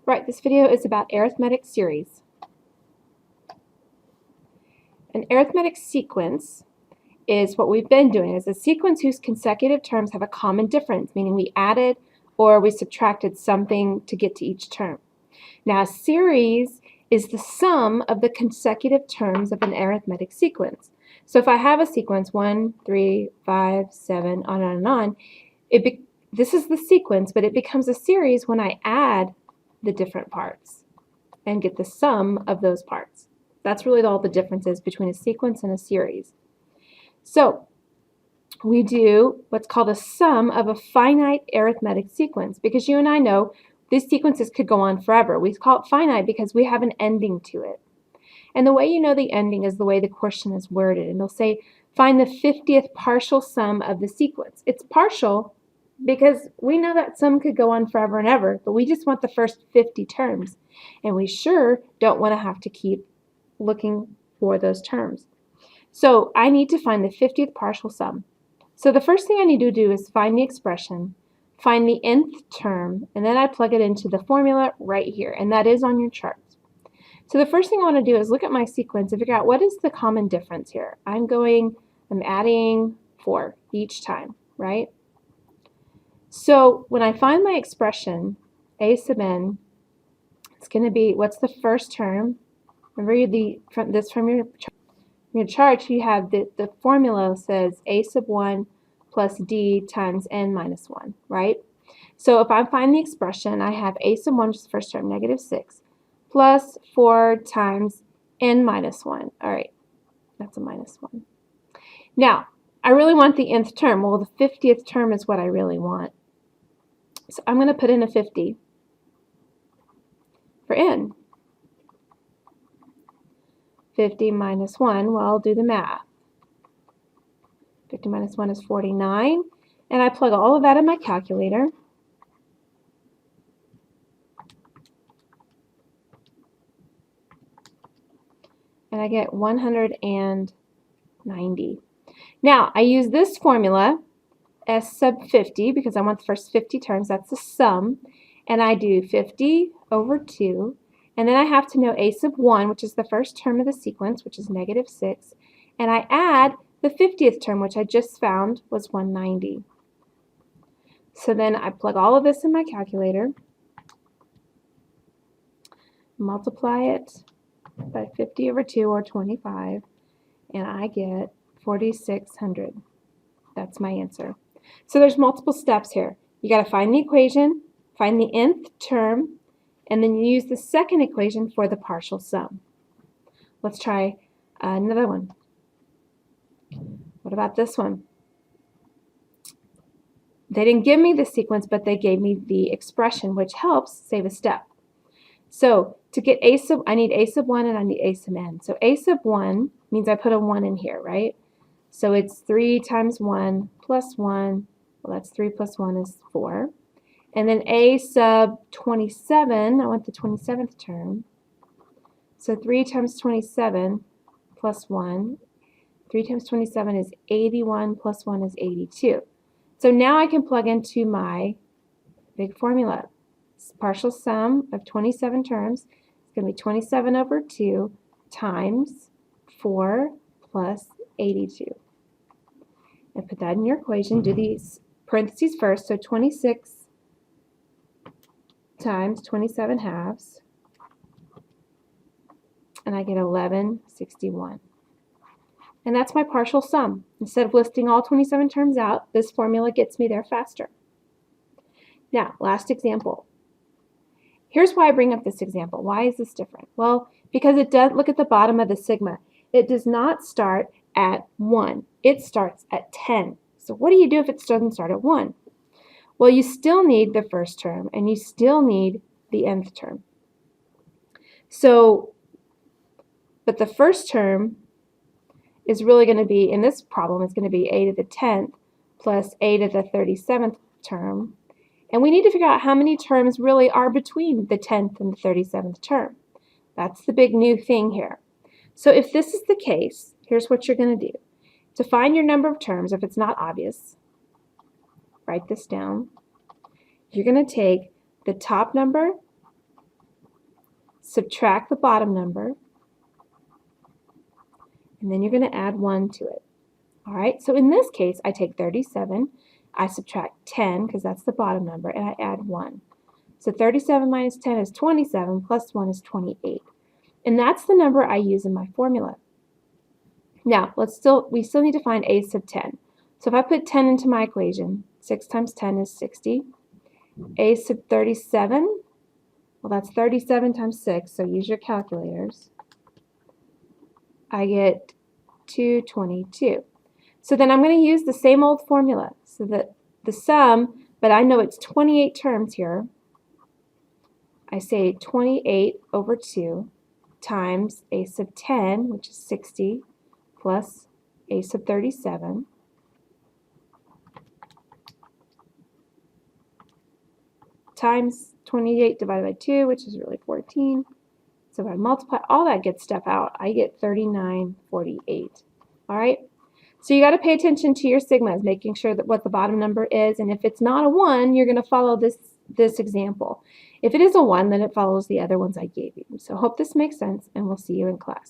Right, this video is about arithmetic series. An arithmetic sequence is what we've been doing. It's a sequence whose consecutive terms have a common difference, meaning we added or we subtracted something to get to each term. Now, a series is the sum of the consecutive terms of an arithmetic sequence. So if I have a sequence 1, 3, 5, 7, on and on, this is the sequence, but it becomes a series when I add the different parts and get the sum of those parts. That's really all the difference is between a sequence and a series. So we do what's called a sum of a finite arithmetic sequence, because you and I know these sequences could go on forever. We call it finite because we have an ending to it. And the way you know the ending is the way the question is worded. And they'll say, find the 50th partial sum of the sequence. It's partial because we know that sum could go on forever and ever, but we just want the first 50 terms. And we sure don't want to have to keep looking for those terms. So I need to find the 50th partial sum. So the first thing I need to do is find the expression, find the nth term, and then I plug it into the formula right here, and that is on your chart. So the first thing I want to do is look at my sequence and figure out what is the common difference here. I'm adding 4 each time, right? So when I find my expression, a sub n, it's going to be, what's the first term? Remember from your chart, you have the formula says a sub 1 plus d times n minus 1, right? So if I find the expression, I have a sub 1, which is the first term, negative 6, plus 4 times n minus 1. All right, that's a minus 1. Now, I really want the nth term. Well, the 50th term is what I really want. So I'm going to put in a 50 for n. 50 minus 1, well, I'll do the math. 50 minus 1 is 49, and I plug all of that in my calculator. And I get 190. Now, I use this formula, S sub 50, because I want the first 50 terms. That's the sum. And I do 50 over 2. And then I have to know a sub 1, which is the first term of the sequence, which is negative 6. And I add the 50th term, which I just found was 190. So then I plug all of this in my calculator, multiply it by 50 over 2, or 25, and I get 4,600. That's my answer. So there's multiple steps here. You got to find the equation, find the nth term, and then you use the second equation for the partial sum. Let's try another one. What about this one? They didn't give me the sequence, but they gave me the expression, which helps save a step. So to get I need a sub 1 and I need a sub n. So a sub 1 means I put a 1 in here, right? So it's 3 times 1 plus 1. Well, that's 3 plus 1 is 4. And then a sub 27, I want the 27th term. So 3 times 27 plus 1. 3 times 27 is 81 plus 1 is 82. So now I can plug into my big formula. Partial sum of 27 terms is going to be 27 over 2 times 4 plus 82. And put that in your equation. Do these parentheses first. So 26 times 27 halves. And I get 1161. And that's my partial sum. Instead of listing all 27 terms out, this formula gets me there faster. Now, last example. Here's why I bring up this example. Why is this different? Well, because it does, look at the bottom of the sigma. It does not start at 1. It starts at 10. So what do you do if it doesn't start at 1? Well, you still need the first term, and you still need the nth term. So, but the first term is really going to be, in this problem, it's going to be a to the 10th plus a to the 37th term. And we need to figure out how many terms really are between the 10th and the 37th term. That's the big new thing here. So if this is the case, here's what you're going to do. To find your number of terms, if it's not obvious, write this down. You're going to take the top number subtract the bottom number, and then you're going to add 1 to it. All right, so in this case, I take 37, I subtract 10 because that's the bottom number, and I add 1. So 37 minus 10 is 27, plus 1 is 28. And that's the number I use in my formula. Now, we still need to find a sub 10. So if I put 10 into my equation, 6 times 10 is 60. A sub 37, well, that's 37 times 6, so use your calculators. I get 222. So then I'm going to use the same old formula. So that the sum, but I know it's 28 terms here. I say 28 over 2 times a sub 10, which is 60, plus a sub 37, times 28 divided by 2, which is really 14. So if I multiply all that good stuff out, I get 3948. All right? So you got to pay attention to your sigmas, making sure that what the bottom number is, and if it's not a 1, you're going to follow this example. If it is a 1, then it follows the other ones I gave you. So hope this makes sense, and we'll see you in class.